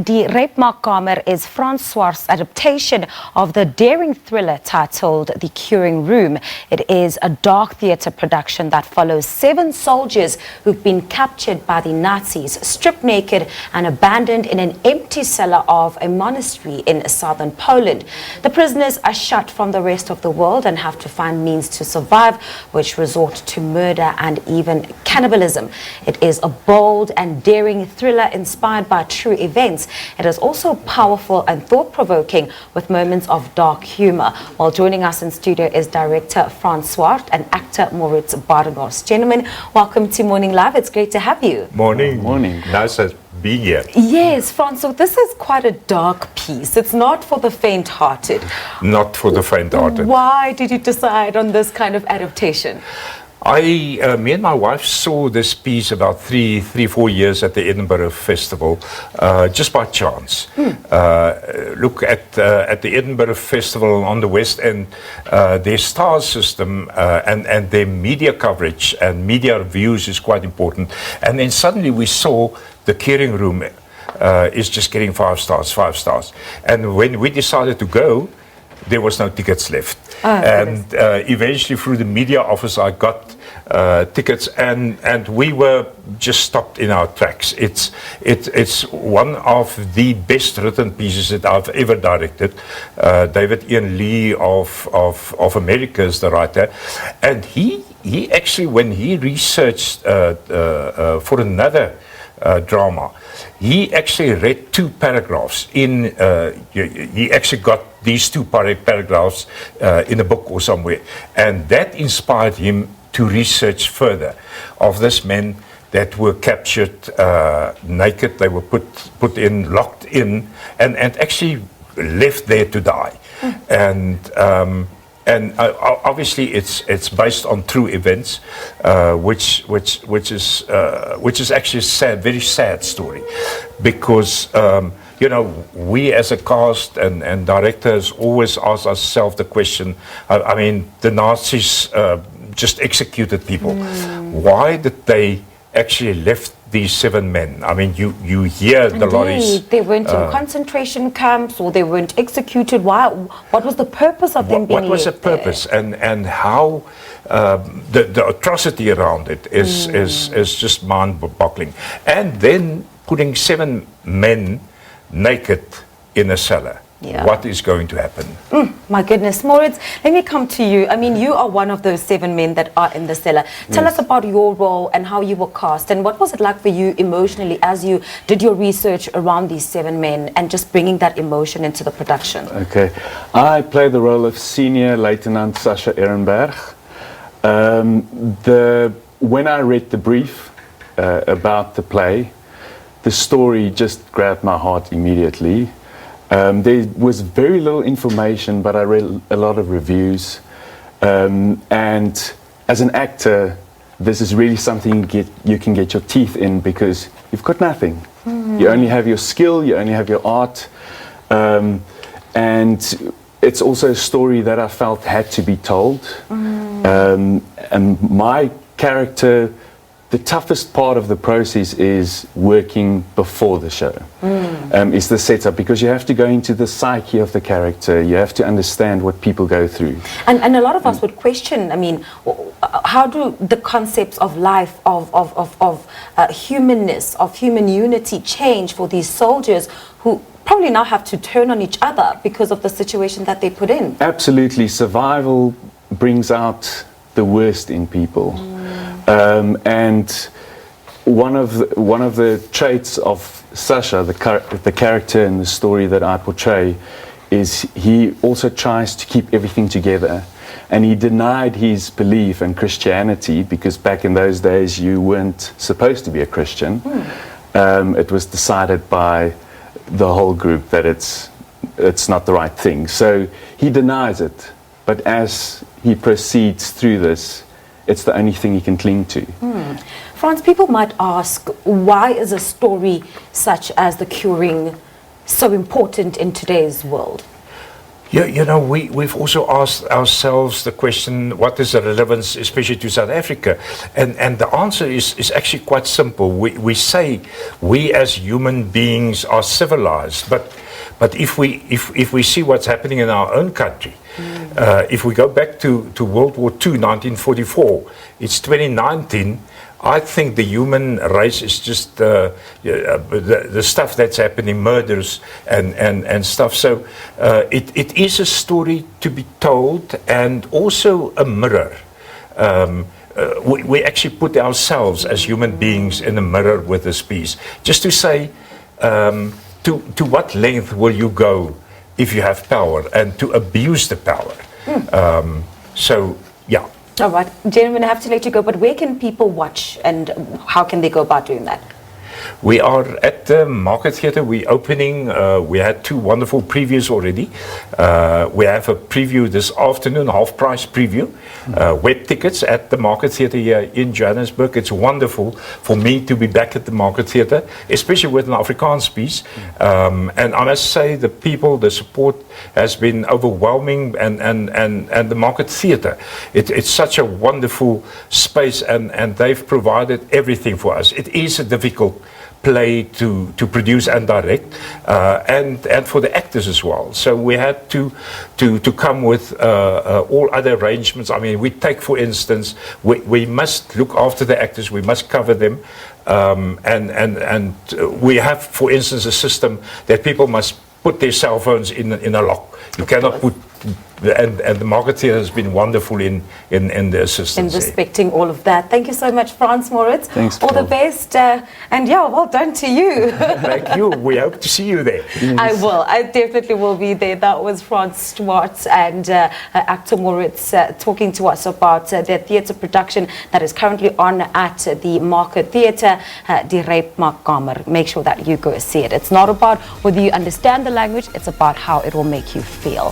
Die Rypmaakkamer is Frans Swart's adaptation of the daring thriller titled The Curing Room. It is a dark theatre production that follows 7 soldiers who've been captured by the Nazis, stripped naked and abandoned in an empty cellar of a monastery in southern Poland. The prisoners are shut from the rest of the world and have to find means to survive, which resort to murder and even cannibalism. It is a bold and daring thriller inspired by true events. It is also powerful and thought-provoking with moments of dark humour. While joining us in studio is Director Frans Swart and actor Mauritz Badenhorst. Gentlemen, welcome to Morning Live. It's great to have you. Morning. Morning. Nice to be here. Yes, Frans, so this is quite a dark piece. It's not for the faint-hearted. Not for the faint-hearted. Why did you decide on this kind of adaptation? Me and my wife saw this piece about 4 years at the Edinburgh Festival, just by chance. Look at the Edinburgh Festival on the West End, their star system and their media coverage and media reviews is quite important. And then suddenly we saw the Curing Room is just getting 5 stars. And when we decided to go, there was no tickets left. Eventually through the media office I got tickets and we were just stopped in our tracks. It's one of the best written pieces that I've ever directed. David Ian Lee of America is the writer, and he actually, when he researched for another drama, he actually read 2 paragraphs in he actually got these 2 paragraphs in a book or somewhere, and that inspired him to research further of this men that were captured naked. They were put in, locked in, and actually left there to die. And obviously it's based on true events, which is actually a very sad story, because you know, we as a cast and directors always ask ourselves the question, I mean, the Nazis just executed people. Why did they actually left these 7 men? I mean, you hear the lorries. They weren't in concentration camps, or they weren't executed. Why? What was the purpose of them being What was the purpose, and how the atrocity around it is just mind-boggling. And then putting 7 men naked in a cellar. Yeah. What is going to happen? My goodness. Mauritz, let me come to you. I mean, you are one of those 7 men that are in the cellar. Tell us about your role and how you were cast, and what was it like for you emotionally as you did your research around these 7 men and just bringing that emotion into the production? Okay. I play the role of Senior Lieutenant Sasha Ehrenberg. When I read the brief about the play, the story just grabbed my heart immediately. There was very little information, but I read a lot of reviews. And as an actor, this is really something you can get your teeth in, because you've got nothing. You only have your skill, you only have your art. And it's also a story that I felt had to be told. And my character, the toughest part of the process is working before the show. Is the setup, because you have to go into the psyche of the character. You have to understand what people go through. And a lot of us would question, I mean, how do the concepts of life, of humanness, of human unity change for these soldiers who probably now have to turn on each other because of the situation that they put in? Absolutely. Survival brings out the worst in people. And one of the traits of Sasha, the character in the story that I portray, is he also tries to keep everything together. And he denied his belief in Christianity, because back in those days you weren't supposed to be a Christian. It was decided by the whole group that it's not the right thing. So he denies it. But as he proceeds through this, it's the only thing he can cling to. Frans, people might ask, why is a story such as The Curing so important in today's world? Yeah, we've also asked ourselves the question, what is the relevance, especially to South Africa? And the answer is actually quite simple. We say we as human beings are civilized, but if we see what's happening in our own country, if we go back to World War II, 1944, it's 2019. I think the human race is just the stuff that's happening, murders and stuff. So it is a story to be told, and also a mirror. We actually put ourselves as human beings in a mirror with this piece, just to say, to what length will you go if you have power, and to abuse the power. So, yeah. All right, gentlemen, I have to let you go, but where can people watch, and how can they go about doing that? We are at the Market Theatre. We're opening. We had 2 wonderful previews already. We have a preview this afternoon, half-price preview. Web tickets at the Market Theatre here in Johannesburg. It's wonderful for me to be back at the Market Theatre, especially with an Afrikaans piece. And I must say, the people, the support has been overwhelming, and the Market Theatre, it's such a wonderful space, and they've provided everything for us. It is a difficult play to produce and direct, and for the actors as well. So we had to come with all other arrangements. I mean, we take, for instance, we must look after the actors, we must cover them, and we have, for instance, a system that people must put their cell phones in a lock. You cannot put, and the Market Theatre has been wonderful in the assistance. In respecting all of that. Thank you so much, Frans Mauritz. Thanks, all the best, and yeah, well done to you. Thank you. We hope to see you there. Yes. I will. I definitely will be there. That was Frans Swart and actor Mauritz talking to us about their theatre production that is currently on at the Market Theatre, the Rypmaakkamer. Make sure that you go see it. It's not about whether you understand the language, it's about how it will make you feel.